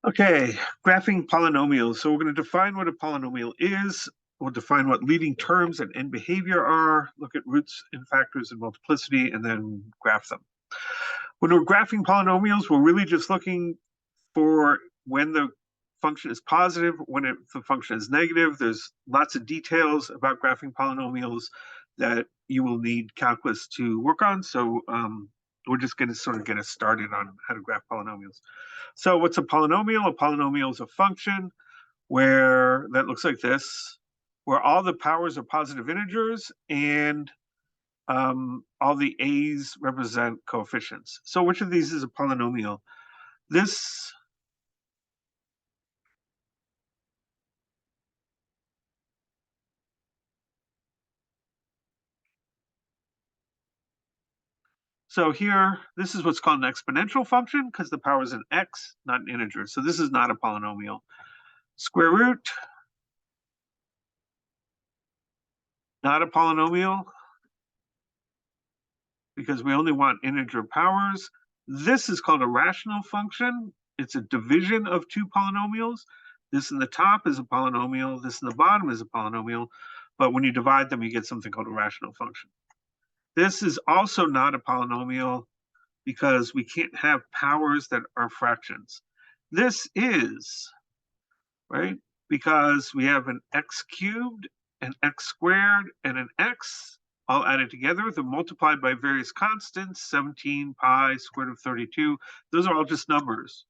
Okay, graphing polynomials. So we're going to define what a polynomial is. We'll define what leading terms and end behavior are, look at roots and factors and multiplicity, and then graph them. When we're graphing polynomials, we're really just looking for when the function is positive, when the function is negative. There's lots of details about graphing polynomials that you will need calculus to work on. So we're just going to sort of get us started on how to graph polynomials. So what's a polynomial? A polynomial is a function where that looks like this, where all the powers are positive integers and all the a's represent coefficients. So which of these is a polynomial? This So here, this is what's called an exponential function because the power is an x, not an integer. So this is not a polynomial. Square root, not a polynomial because we only want integer powers. This is called a rational function. It's a division of two polynomials. This in the top is a polynomial. This in the bottom is a polynomial. But when you divide them, you get something called a rational function. This is also not a polynomial because we can't have powers that are fractions. This is, right? Because we have an x cubed, an x squared, and an x all added together. They're multiplied by various constants, 17 pi, square root of 32. Those are all just numbers,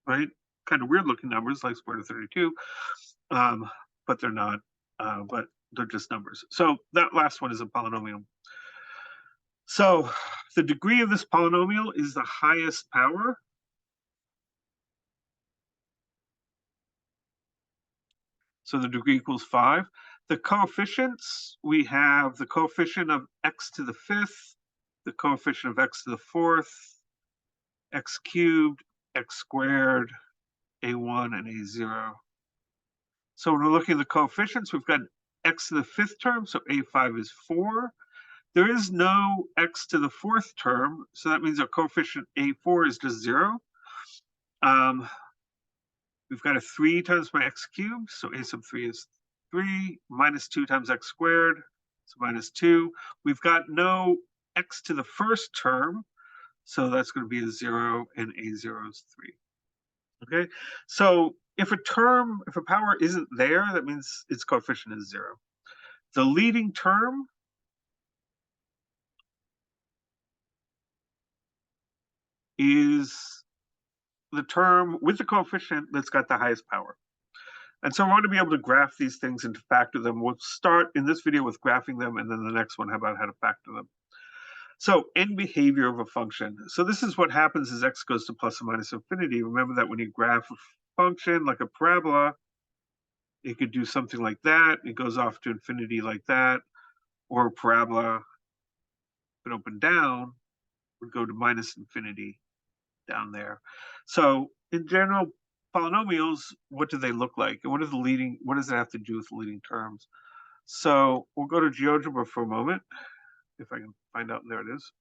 right? Kind of weird looking numbers like square root of 32, but they're not, but they're just numbers. So that last one is a polynomial. So the degree of this polynomial is the highest power. So the degree equals 5. The coefficients, we have the coefficient of x to the 5th, the coefficient of x to the 4th, x cubed, x squared, a1, and a0. So when we're looking at the coefficients, we've got x to the 5th term, so a5 is 4. There is no x to the 4th term, so that means our coefficient a4 is just 0. We've got a 3 times my x cubed, so a sub 3 is 3, minus 2 times x squared, so minus 2. We've got no x to the first term, so that's going to be a 0, and a0 is 3. Okay, so if a power isn't there, that means its coefficient is 0. The leading term is the term with the coefficient that's got the highest power. And so I want to be able to graph these things and to factor them. We'll start in this video with graphing them, and then the next one, how about how to factor them. So end behavior of a function. So this is what happens as x goes to plus or minus infinity. Remember that when you graph a function like a parabola, it could do something like that. It goes off to infinity like that. Or a parabola, if it opened down, would go to minus infinity down there. So in general, polynomials, what do they look like? And what does it have to do with the leading terms? So we'll go to GeoGebra for a moment, if I can find out. There it is.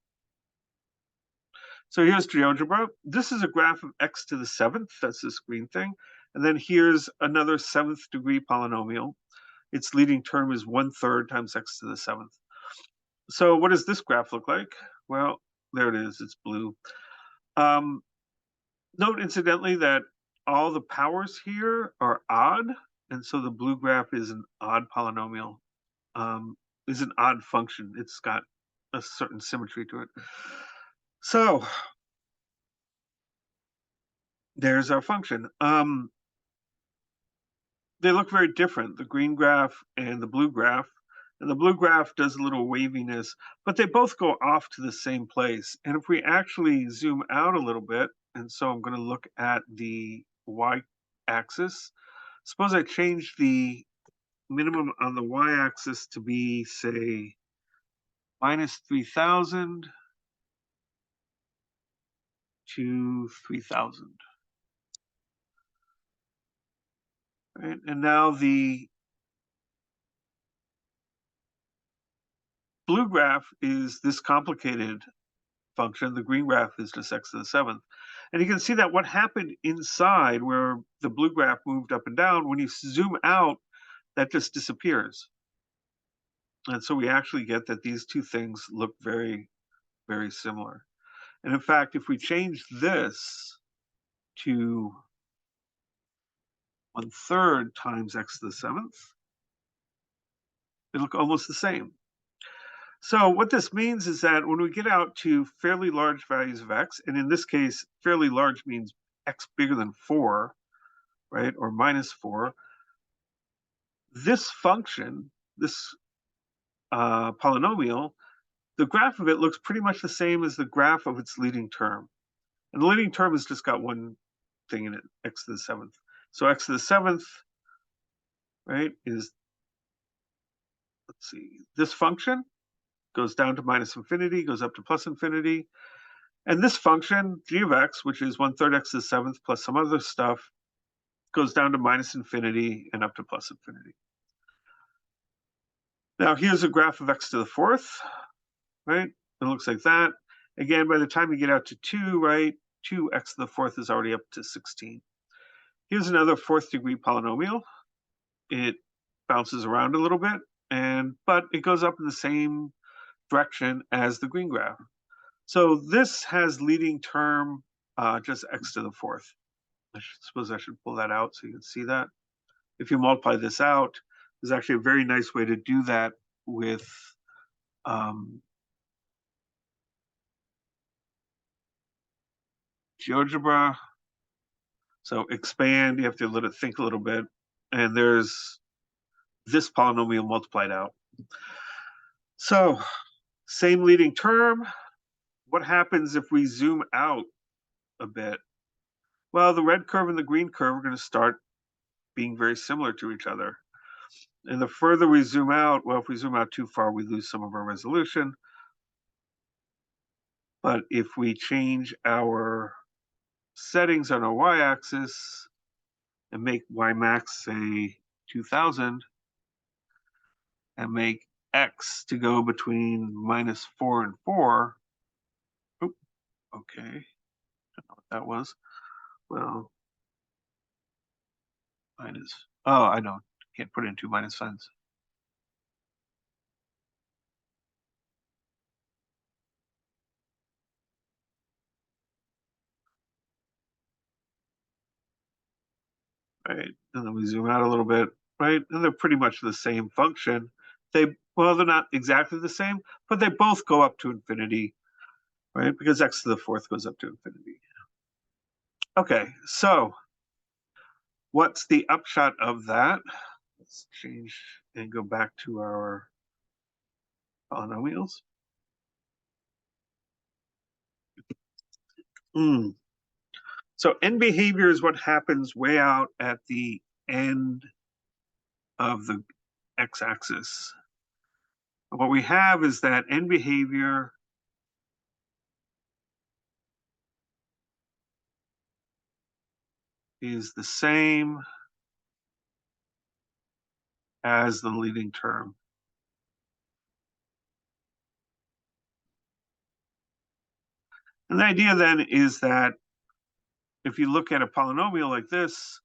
So here's GeoGebra. This is a graph of x to the 7th. That's this green thing. And then here's another 7th degree polynomial. Its leading term is 1/3 times x to the 7th. So what does this graph look like? Well, there it is. It's blue. Note, incidentally, that all the powers here are odd. And so the blue graph is an odd polynomial, is an odd function. It's got a certain symmetry to it. So there's our function. They look very different, the green graph and the blue graph. And the blue graph does a little waviness, but they both go off to the same place. And if we actually zoom out a little bit, and so I'm going to look at the y-axis. Suppose I change the minimum on the y-axis to be, say, minus 3,000 to 3,000. Right? And now the blue graph is this complicated function. The green graph is just x to the 7th. And you can see that what happened inside where the blue graph moved up and down, when you zoom out, that just disappears. And so we actually get that these two things look very, very similar. And in fact, if we change this to 1/3 times x to the 7th, they look almost the same. So what this means is that when we get out to fairly large values of x, and in this case, fairly large means x bigger than 4, right, or -4, this function, this polynomial, the graph of it looks pretty much the same as the graph of its leading term. And the leading term has just got one thing in it, x to the 7th. So x to the 7th, right, is, let's see, this function goes down to -infinity, goes up to +infinity. And this function, g of x, which is 1/3 x to the 7th plus some other stuff, goes down to -infinity and up to +infinity. Now here's a graph of x to the 4th, right? It looks like that. Again, by the time you get out to 2, right, 2x to the 4th is already up to 16. Here's another 4th degree polynomial. It bounces around a little bit, but it goes up in the same direction as the green graph. So this has leading term just x to the 4th. I suppose I should pull that out so you can see that. If you multiply this out, there's actually a very nice way to do that with GeoGebra. So expand, you have to let it think a little bit. And there's this polynomial multiplied out. So same leading term. What happens if we zoom out a bit? Well, the red curve and the green curve are going to start being very similar to each other. And the further we zoom out, well, if we zoom out too far, we lose some of our resolution. But if we change our settings on our y-axis and make y max, say, 2000, and make x to go between -4 and 4, oop, okay, don't know what that was. Well, oh, I know, can't put in two minus signs. Right, and then we zoom out a little bit, right, and they're pretty much the same function. Well, they're not exactly the same, but they both go up to infinity, right, because x to the 4th goes up to infinity. Okay, so what's the upshot of that? Let's change and go back to our polynomials. So end behavior is what happens way out at the end of the x-axis. What we have is that end behavior is the same as the leading term. And the idea then is that if you look at a polynomial like this,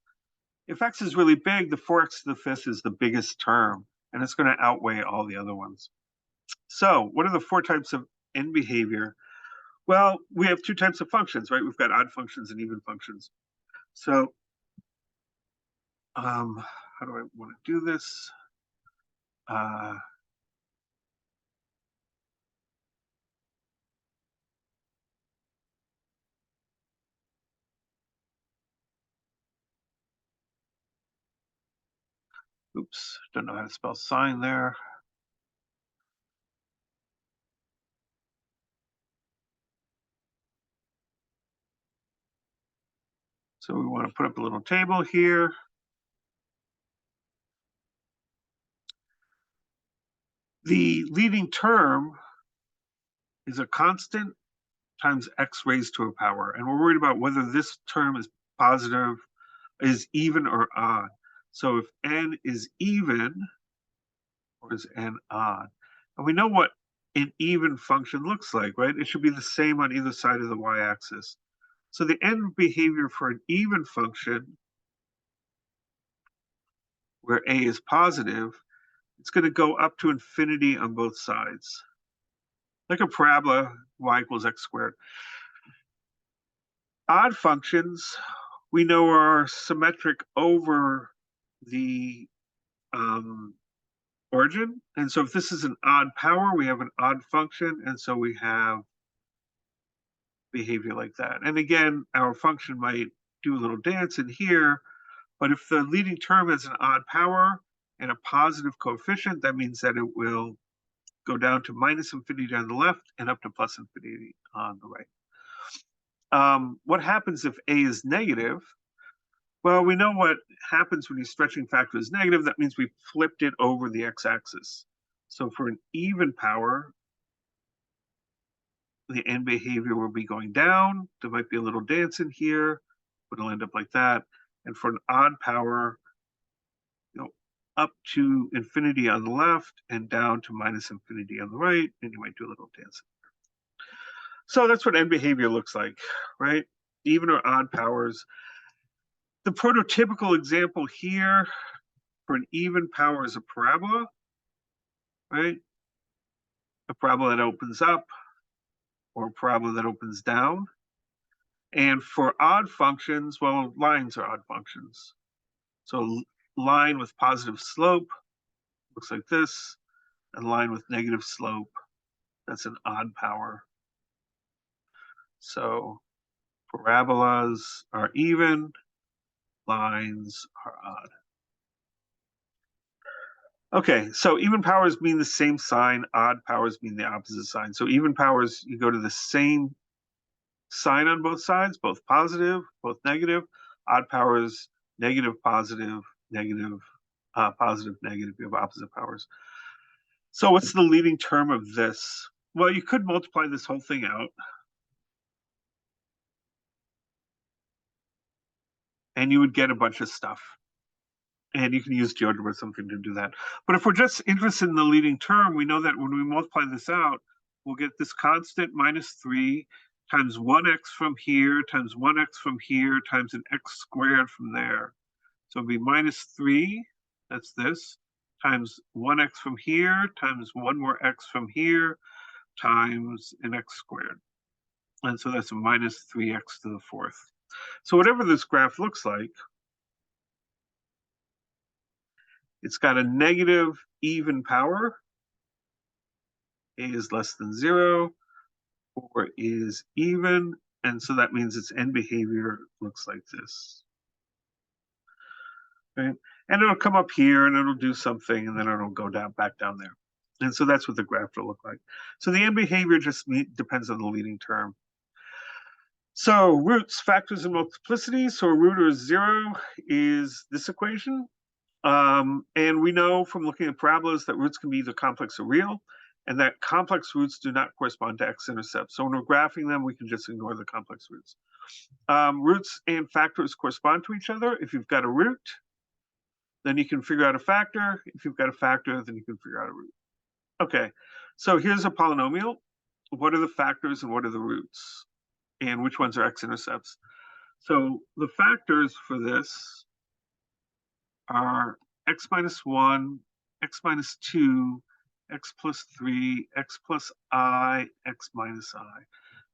if x is really big, the 4x to the 5th is the biggest term, and it's going to outweigh all the other ones. So what are the 4 types of end behavior? Well, we have 2 types of functions, right? We've got odd functions and even functions. So how do I want to do this? Oops, don't know how to spell sine there. So we want to put up a little table here. The leading term is a constant times x raised to a power. And we're worried about whether this term is positive, is even or odd. So if n is even, or is n odd? And we know what an even function looks like, right? It should be the same on either side of the y-axis. So the end behavior for an even function, where a is positive, it's going to go up to infinity on both sides. Like a parabola, y equals x squared. Odd functions, we know, are symmetric over the origin. And so if this is an odd power, we have an odd function. And so we have behavior like that. And again, our function might do a little dance in here, but if the leading term has an odd power and a positive coefficient, that means that it will go down to minus infinity on the left and up to plus infinity on the right. What happens if a is negative? Well, we know what happens when your stretching factor is negative. That means we flipped it over the x-axis. So for an even power, the end behavior will be going down. There might be a little dance in here, but it'll end up like that. And for an odd power, up to infinity on the left and down to minus infinity on the right, and you might do a little dance. So that's what end behavior looks like, right? Even or odd powers. The prototypical example here for an even power is a parabola, right? A parabola that opens up or a parabola that opens down. And for odd functions, well, lines are odd functions. So line with positive slope looks like this, and line with negative slope, that's an odd power. So parabolas are even, lines are odd. Okay, so even powers mean the same sign, odd powers mean the opposite sign. So even powers, you go to the same sign on both sides, both positive, both negative. Odd powers, negative, positive, negative, positive, negative. You have opposite powers. So what's the leading term of this? Well, you could multiply this whole thing out. And you would get a bunch of stuff. And you can use GeoGebra or something to do that. But if we're just interested in the leading term, we know that when we multiply this out, we'll get this constant minus 3 times 1x from here, times 1x from here, times an x squared from there. So it'll be minus 3, that's this, times 1x from here, times 1 more x from here, times an x squared. And so that's a minus 3x to the fourth. So whatever this graph looks like, it's got a negative even power. A is less than 0, or is even, and so that means its end behavior looks like this. Right? And it'll come up here and it'll do something, and then it'll go down back down there. And so that's what the graph will look like. So the end behavior just depends on the leading term. So roots, factors, and multiplicity. So a root of 0 is this equation. And we know from looking at parabolas that roots can be either complex or real, and that complex roots do not correspond to x-intercepts. So when we're graphing them, we can just ignore the complex roots. Roots and factors correspond to each other. If you've got a root, then you can figure out a factor. If you've got a factor, then you can figure out a root. Okay, so here's a polynomial. What are the factors and what are the roots? And which ones are x-intercepts? So the factors for this are x minus 1, x minus 2, x plus 3, x plus I, x minus I.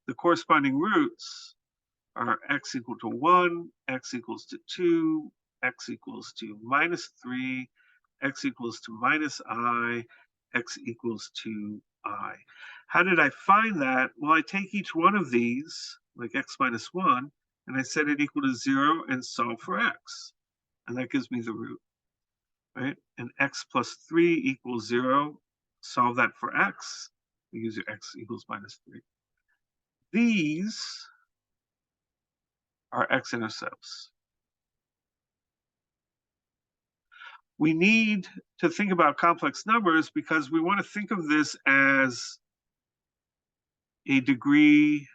The corresponding roots are x equal to 1, x equals to 2, x equals to minus 3, x equals to minus I, x equals to I. How did I find that? Well, I take each one of these, like x minus 1, and I set it equal to 0 and solve for x. And that gives me the root. Right? And x plus 3 equals 0. Solve that for x. We use your x equals minus 3. These are x-intercepts. We need to think about complex numbers because we want to think of this as a degree.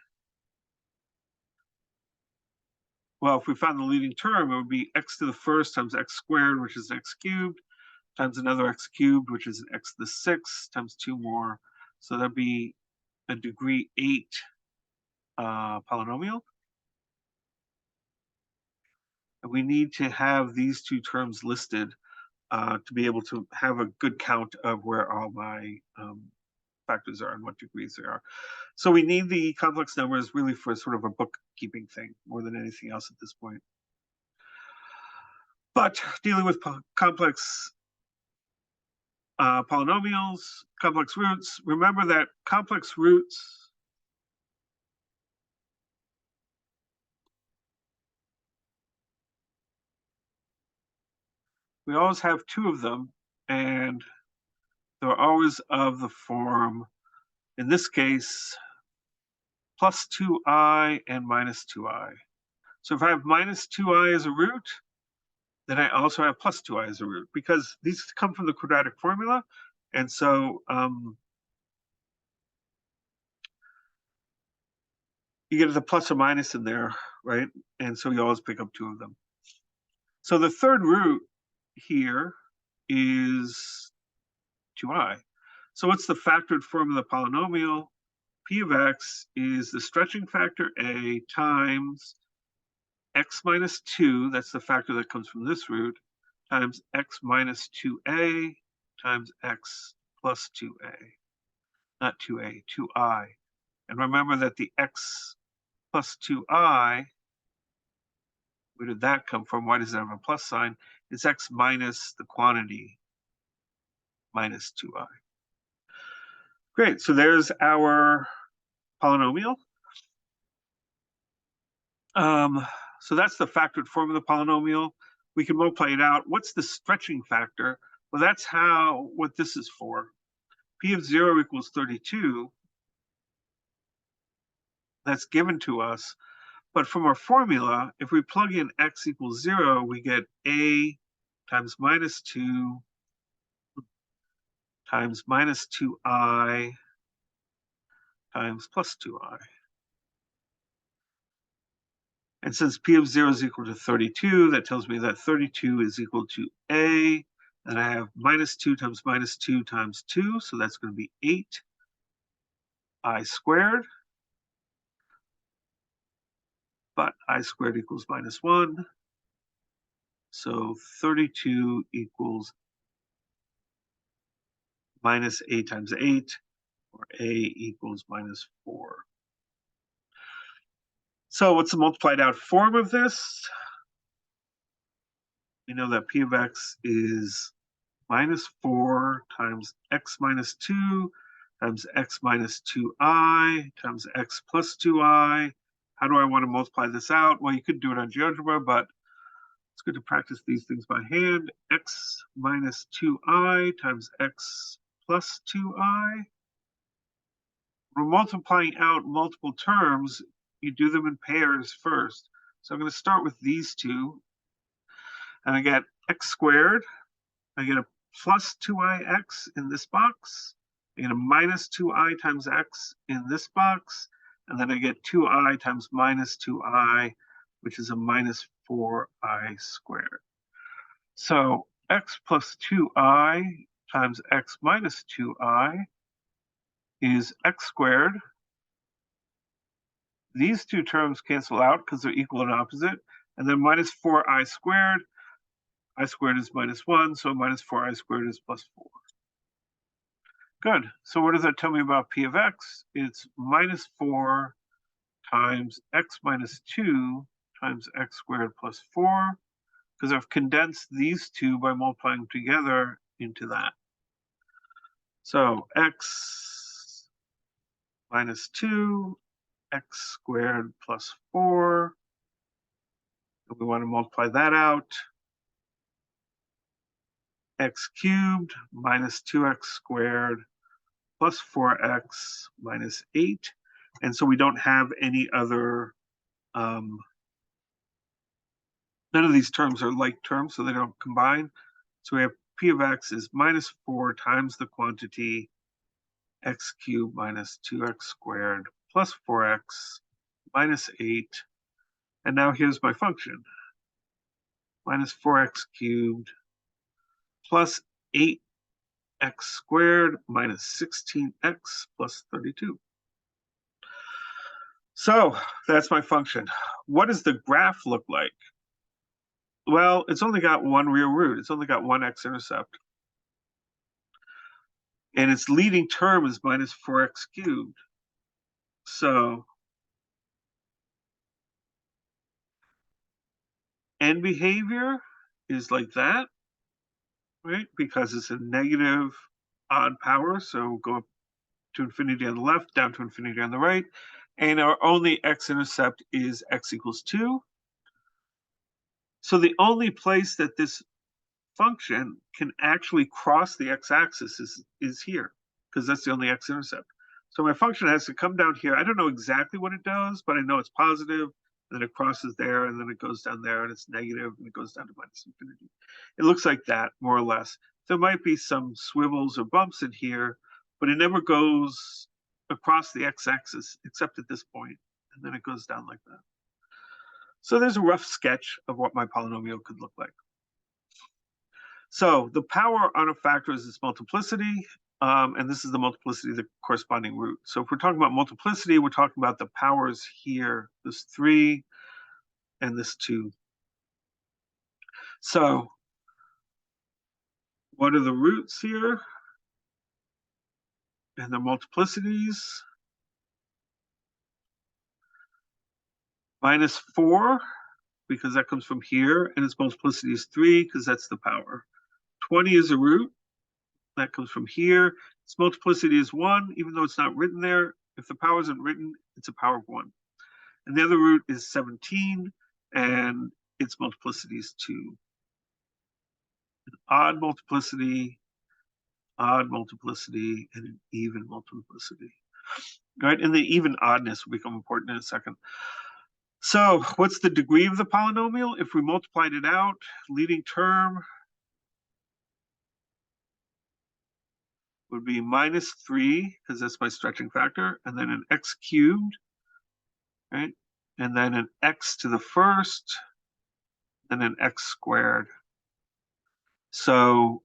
Well, if we found the leading term, it would be x to the first times x squared, which is x cubed, times another x cubed, which is an x to the sixth, times 2 more. So that'd be a degree 8 polynomial. And we need to have these two terms listed to be able to have a good count of where all my factors are and what degrees they are. So we need the complex numbers really for sort of a bookkeeping thing more than anything else at this point. But dealing with complex polynomials, complex roots, remember that complex roots we always have two of them, and they're always of the form, in this case, plus 2i and minus 2i. So if I have minus 2i as a root, then I also have plus 2i as a root, because these come from the quadratic formula, and so you get the plus or minus in there, right? And so you always pick up two of them. So the third root here is 2i. So what's the factored form of the polynomial? P of x is the stretching factor a times x minus 2, that's the factor that comes from this root, times x minus 2a times x plus 2a. Not 2a, 2i. And remember that the x plus 2i, where did that come from? Why does it have a plus sign? It's x minus the quantity minus 2i. Great, so there's our polynomial. So that's the factored form of the polynomial. We can multiply it out. What's the stretching factor? Well, that's what this is for. P of 0 equals 32. That's given to us. But from our formula, if we plug in x equals 0, we get a times minus 2 times minus 2i times plus 2i. And since P of 0 is equal to 32, that tells me that 32 is equal to a. And I have minus 2 times minus 2 times 2, so that's going to be 8i squared. But I squared equals minus 1. So 32 equals minus a times 8, or a equals minus 4. So what's the multiplied out form of this? We know that P of x is minus 4 times x minus 2 times x minus 2i times x plus 2i. How do I want to multiply this out? Well, you could do it on GeoGebra, but it's good to practice these things by hand. X minus 2i times x plus 2i. We're multiplying out multiple terms. You do them in pairs first. So I'm going to start with these two. And I get x squared. I get a plus 2ix in this box. I get a minus 2i times x in this box. And then I get 2i times minus 2i, which is a minus 4i squared. So x plus 2i times x minus 2i is x squared. These two terms cancel out because they're equal and opposite. And then minus 4i squared. I squared is minus 1, so minus 4i squared is plus 4. Good. So what does that tell me about P of x? It's minus 4 times x minus 2 times x squared plus 4, because I've condensed these two by multiplying them together into that. So x minus 2, x squared plus 4. And we want to multiply that out. X cubed minus 2x squared plus 4x minus 8. And so we don't have any other, none of these terms are like terms, so they don't combine. So we have P of x is minus 4 times the quantity x cubed minus 2x squared plus 4x minus 8. And now here's my function. Minus 4x cubed plus 8x squared minus 16x plus 32. So that's my function. What does the graph look like? Well, it's only got one real root. It's only got one x-intercept. And its leading term is minus 4x cubed. So end behavior is like that, right? Because it's a negative odd power. So go up to infinity on the left, down to infinity on the right. And our only x-intercept is x equals 2. So the only place that this function can actually cross the x-axis is here, because that's the only x-intercept. So my function has to come down here. I don't know exactly what it does, but I know it's positive, and then it crosses there, and then it goes down there, and it's negative, and it goes down to minus infinity. It looks like that, more or less. There might be some swivels or bumps in here, but it never goes across the x-axis except at this point, and then it goes down like that. So there's a rough sketch of what my polynomial could look like. So the power on a factor is its multiplicity, and this is the multiplicity of the corresponding root. So if we're talking about multiplicity, we're talking about the powers here, this 3 and this 2. So what are the roots here? And the multiplicities? Minus 4, because that comes from here, and its multiplicity is 3, because that's the power. 20 is a root. That comes from here. Its multiplicity is 1, even though it's not written there. If the power isn't written, it's a power of 1. And the other root is 17, and its multiplicity is 2. An odd multiplicity, and an even multiplicity. Right? And the even oddness will become important in a second. So what's the degree of the polynomial? If we multiplied it out, leading term would be minus 3, because that's my stretching factor, and then an x cubed, right? And then an x to the first, and an x squared. So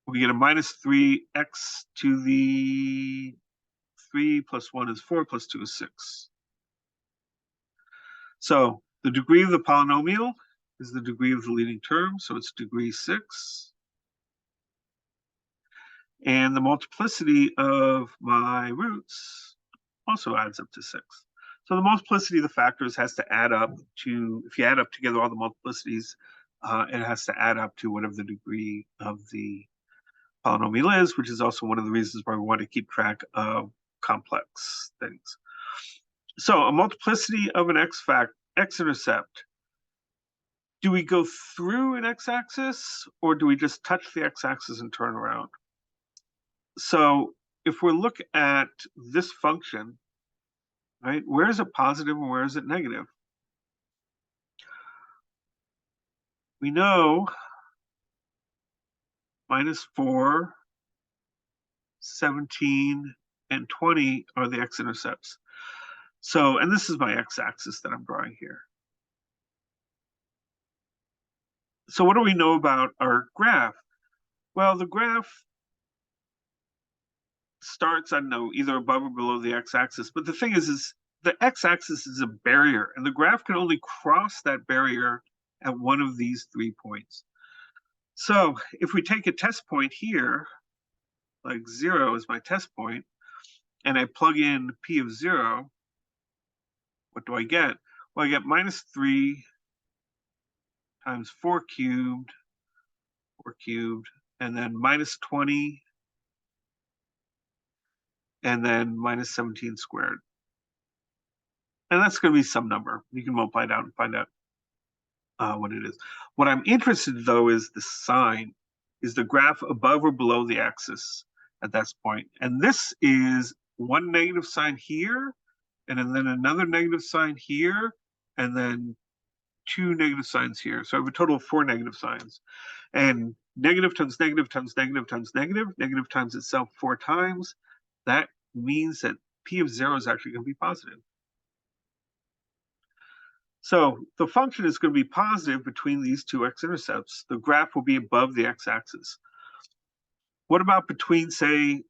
we get a minus 3x to the 3 plus 1 is 4 plus 2 is 6. So the degree of the polynomial is the degree of the leading term, so it's degree 6. And the multiplicity of my roots also adds up to 6. So the multiplicity of the factors has to add up to, if you add up together all the multiplicities, it has to add up to whatever the degree of the polynomial is, which is also one of the reasons why we want to keep track of complex things. So a multiplicity of an x-intercept. Do we go through an x-axis, or do we just touch the x-axis and turn around? So if we look at this function, right, where is it positive and where is it negative? We know minus 4, 17, and 20 are the x-intercepts. So, and this is my x-axis that I'm drawing here. So what do we know about our graph? Well, the graph starts, I don't know, either above or below the x-axis. But the thing is the x-axis is a barrier, and the graph can only cross that barrier at one of these 3 points. So if we take a test point here, like 0 is my test point, and I plug in p of 0, what do I get? Well, I get minus 3 times 4 cubed, and then minus 20, and then minus 17 squared. And that's going to be some number. You can multiply it out and find out what it is. What I'm interested in, though, is the sign. Is the graph above or below the axis at that point? And this is one negative sign here, and then another negative sign here, and then 2 negative signs here. So I have a total of 4 negative signs. And negative times negative times negative times negative, negative times itself 4 times. That means that p of 0 is actually going to be positive. So the function is going to be positive between these 2 x-intercepts. The graph will be above the x-axis. What about between, say,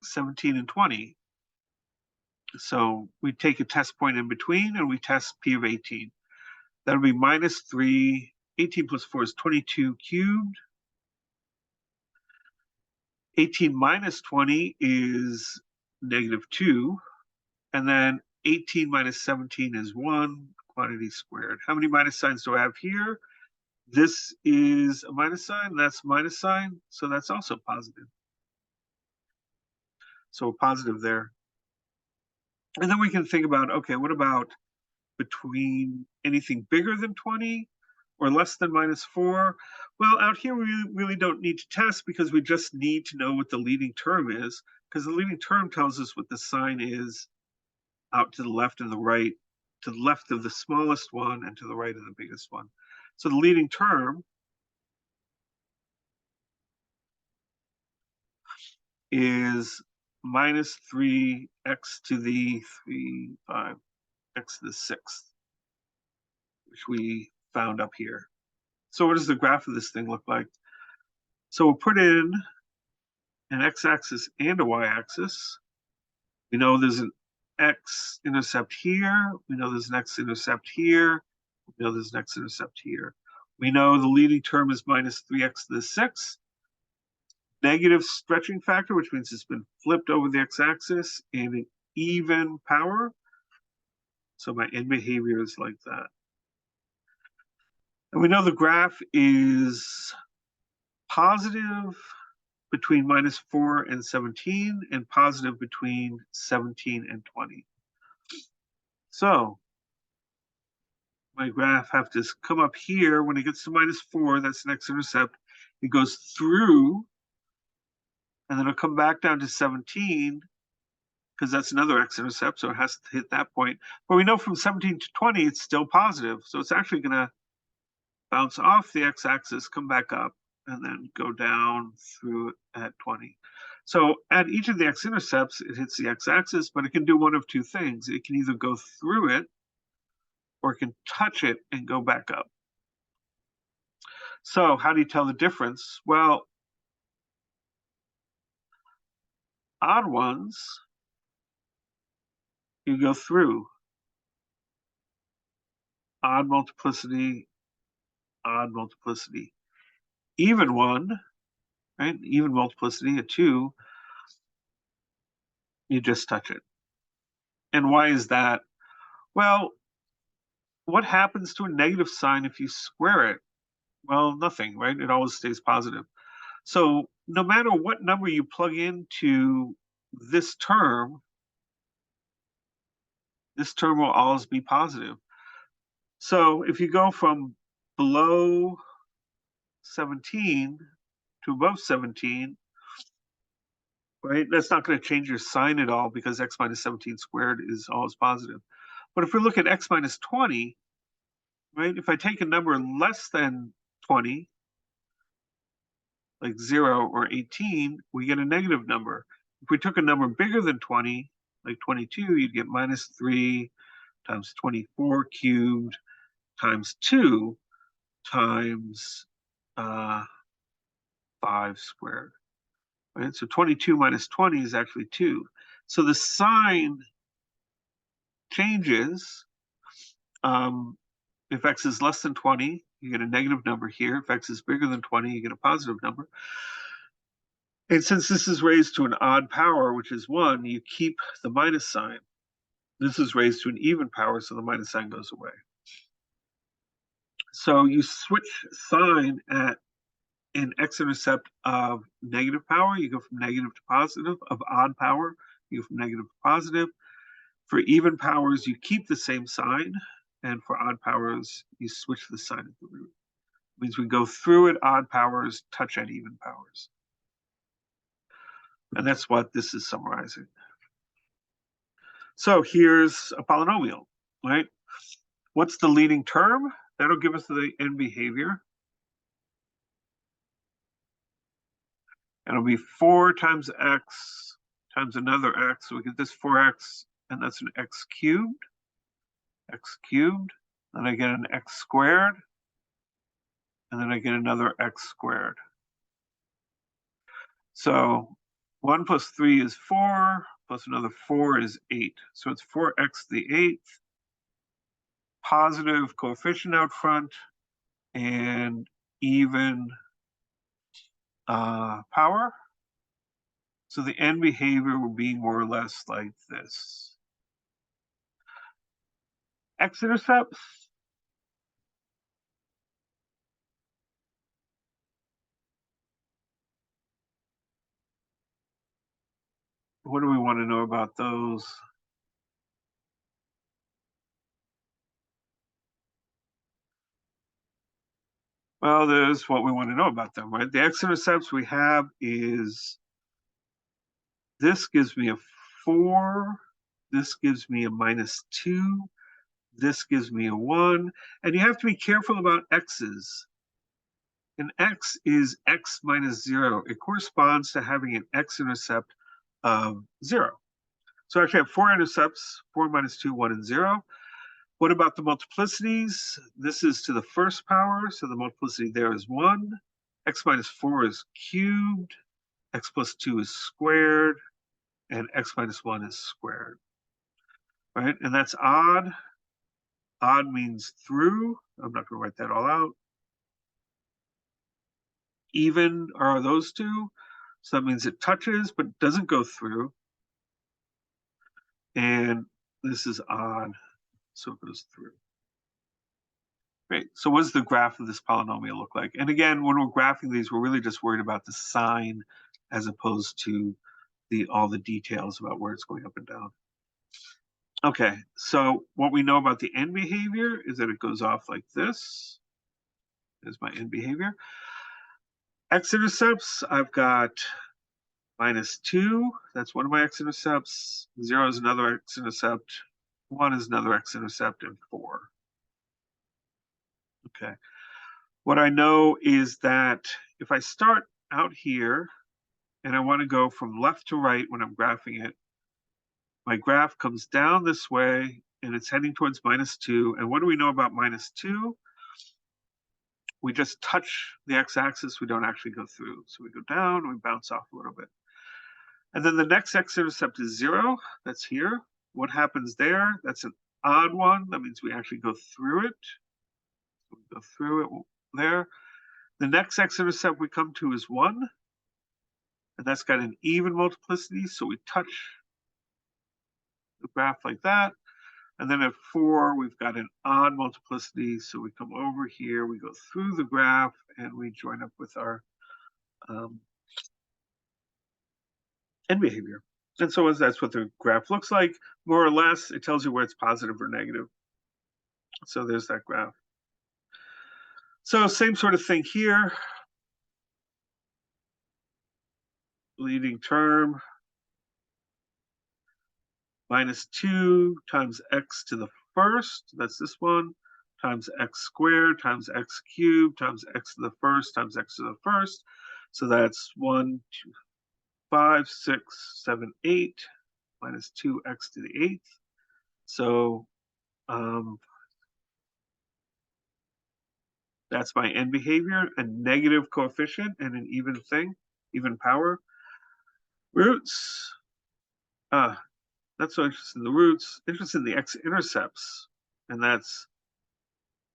17 and 20? So we take a test point in between and we test p of 18. That'll be minus 3. 18 plus 4 is 22 cubed. 18 minus 20 is negative 2. And then 18 minus 17 is 1, quantity squared. How many minus signs do I have here? This is a minus sign, that's a minus sign, so that's also positive. So a positive there. And then we can think about, okay, what about between anything bigger than 20 or less than minus 4? Well, out here we really don't need to test because we just need to know what the leading term is, because the leading term tells us what the sign is out to the left and the right, to the left of the smallest one and to the right of the biggest one. So the leading term is minus 3x to the 3, 5, x to the 6th, which we found up here. So what does the graph of this thing look like? So we'll put in an x-axis and a y-axis. We know there's an x-intercept here. We know there's an x-intercept here. We know there's an x-intercept here. We know the leading term is minus 3x to the 6th. Negative stretching factor, which means it's been flipped over the x-axis, and an even power. So my end behavior is like that. And we know the graph is positive between minus 4 and 17, and positive between 17 and 20. So my graph has to come up here. When it gets to minus 4, that's the x-intercept. It goes through, and then it'll come back down to 17, because that's another x-intercept, so it has to hit that point. But we know from 17 to 20, it's still positive. So it's actually going to bounce off the x-axis, come back up, and then go down through at 20. So at each of the x-intercepts, it hits the x-axis, but it can do one of two things. It can either go through it, or it can touch it and go back up. So how do you tell the difference? Well, odd ones, you go through. Odd multiplicity, odd multiplicity. Even one, right? Even multiplicity, a 2, you just touch it. And why is that? Well, what happens to a negative sign if you square it? Well, nothing, right? It always stays positive. So no matter what number you plug into this term will always be positive. So if you go from below 17 to above 17, right, that's not going to change your sign at all because x minus 17 squared is always positive. But if we look at x minus 20, right, if I take a number less than 20, like 0 or 18, we get a negative number. If we took a number bigger than 20, like 22, you'd get minus 3 times 24 cubed times 2 times 5 squared. Right? So 22 minus 20 is actually 2. So the sign changes. If x is less than 20, you get a negative number here. If x is bigger than 20, you get a positive number. And since this is raised to an odd power, which is 1, you keep the minus sign. This is raised to an even power, so the minus sign goes away. So you switch sign at an x-intercept of negative power. You go from negative to positive. Of odd power, you go from negative to positive. For even powers, you keep the same sign. And for odd powers, you switch the sign at the root. It means we go through at odd powers, touch at even powers. And that's what this is summarizing. So here's a polynomial, right? What's the leading term? That'll give us the end behavior. And it'll be 4 times x times another x. So we get this 4x, and that's an x cubed. Then I get an x squared. And then I get another x squared. So 1 plus 3 is 4, plus another 4 is 8. So it's 4x to the 8th positive coefficient out front and even power. So the end behavior will be more or less like this. X-intercepts. What do we want to know about those? Well, there's what we want to know about them, right? The x-intercepts we have is this gives me a 4, this gives me a -2, this gives me a 1, and you have to be careful about x's. An x is x minus 0. It corresponds to having an x-intercept of 0. So actually I have 4 intercepts, 4 minus 2, 1, and 0. What about the multiplicities? This is to the first power, so the multiplicity there is 1. X minus 4 is cubed. X plus 2 is squared. And x minus 1 is squared. Right? And that's odd. Odd means through. I'm not going to write that all out. Even are those two. So that means it touches, but doesn't go through. And this is odd, so it goes through. Great. So what does the graph of this polynomial look like? And again, when we're graphing these, we're really just worried about the sign as opposed to all the details about where it's going up and down. Okay, so what we know about the end behavior is that it goes off like this. There's my end behavior. X-intercepts, I've got -2. That's one of my x-intercepts. 0 is another x-intercept. 1 is another x-intercept, and 4. Okay. What I know is that if I start out here and I want to go from left to right when I'm graphing it, my graph comes down this way and it's heading towards -2. And what do we know about -2? We just touch the x-axis, we don't actually go through. So we go down, we bounce off a little bit. And then the next x-intercept is 0, that's here. What happens there? That's an odd one, that means we actually go through it. So we go through it there. The next x-intercept we come to is 1, and that's got an even multiplicity, so we touch the graph like that. And then at 4, we've got an odd multiplicity, so we come over here, we go through the graph, and we join up with our end behavior. And so that's what the graph looks like. More or less, it tells you where it's positive or negative. So there's that graph. So same sort of thing here. Leading term, -2 times x to the first, that's this one, times x squared times x cubed times x to the first times x to the first. So that's 1, 2, 5, 6, 7, 8, minus 2x to the 8th. So that's my end behavior, a negative coefficient and an even thing, even power. Roots, not so interested in the roots, interested in the x-intercepts, and that's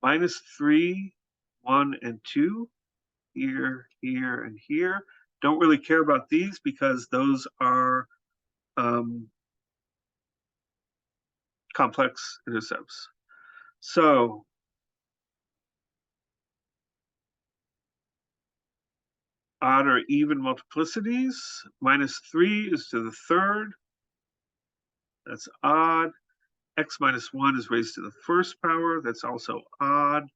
-3, 1, and 2, here, here, and here. Don't really care about these because those are complex intercepts. So odd or even multiplicities, -3 is to the third. That's odd. X minus 1 is raised to the first power. That's also odd.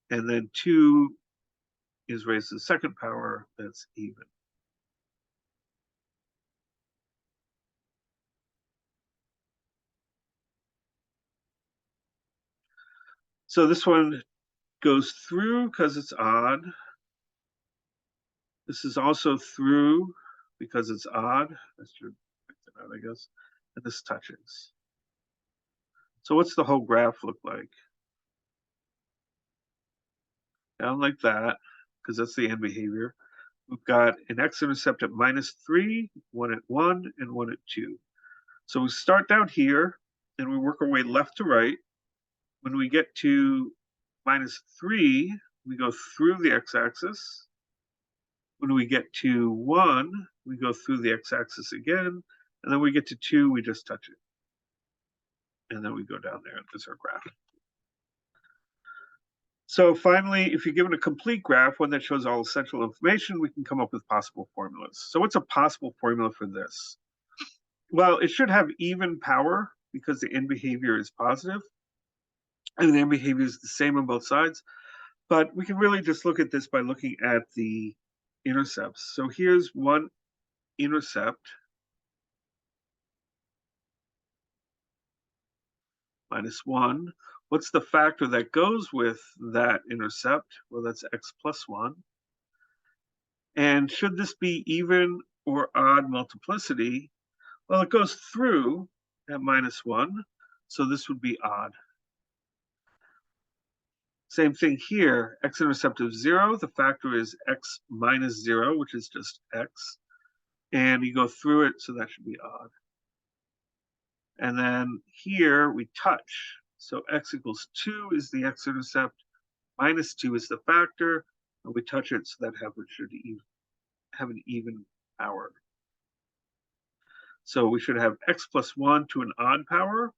And then 2 is raised to the second power. That's even. So this one goes through because it's odd. This is also through because it's odd. I should pick that out, I guess. And this touches. So what's the whole graph look like? Down like that, because that's the end behavior. We've got an x-intercept at -3, 1 at 1, and 1 at 2. So we start down here, and we work our way left to right. When we get to -3, we go through the x-axis. When we get to 1, we go through the x-axis again. And then we get to 2, we just touch it. And then we go down there, and there's our graph. So finally, if you're given a complete graph, one that shows all essential information, we can come up with possible formulas. So what's a possible formula for this? Well, it should have even power because the end behavior is positive, and the end behavior is the same on both sides. But we can really just look at this by looking at the intercepts. So here's one intercept, -1. What's the factor that goes with that intercept? Well, that's x plus 1. And should this be even or odd multiplicity? Well, it goes through at -1, so this would be odd. Same thing here, x-intercept of 0, the factor is x minus 0, which is just x, and you go through it, so that should be odd. And then here we touch, so x equals 2 is the x-intercept, -2 is the factor, and we touch it, so that should have an even power. So we should have x plus 1 to an odd power,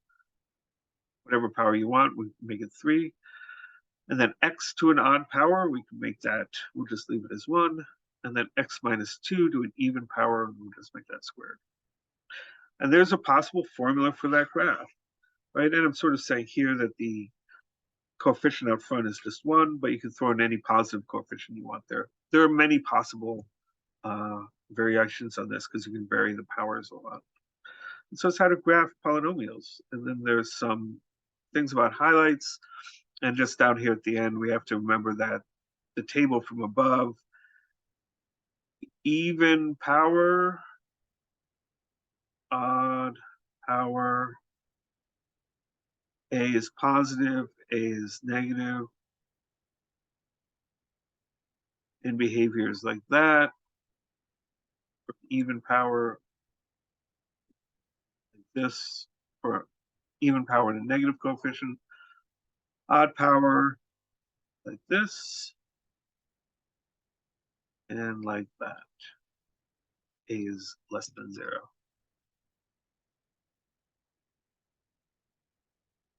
whatever power you want, we make it 3. And then x to an odd power, we can make that, we'll just leave it as 1. And then x minus 2 to an even power, we'll just make that squared. And there's a possible formula for that graph, right? And I'm sort of saying here that the coefficient up front is just 1, but you can throw in any positive coefficient you want there. There are many possible variations on this because you can vary the powers a lot. And so it's how to graph polynomials. And then there's some things about highlights. And just down here at the end, we have to remember that the table from above, even power, odd power, A is positive, A is negative, and behaviors like that. Even power, like this, for even power and a negative coefficient. Odd power, like this, and like that. A is less than 0.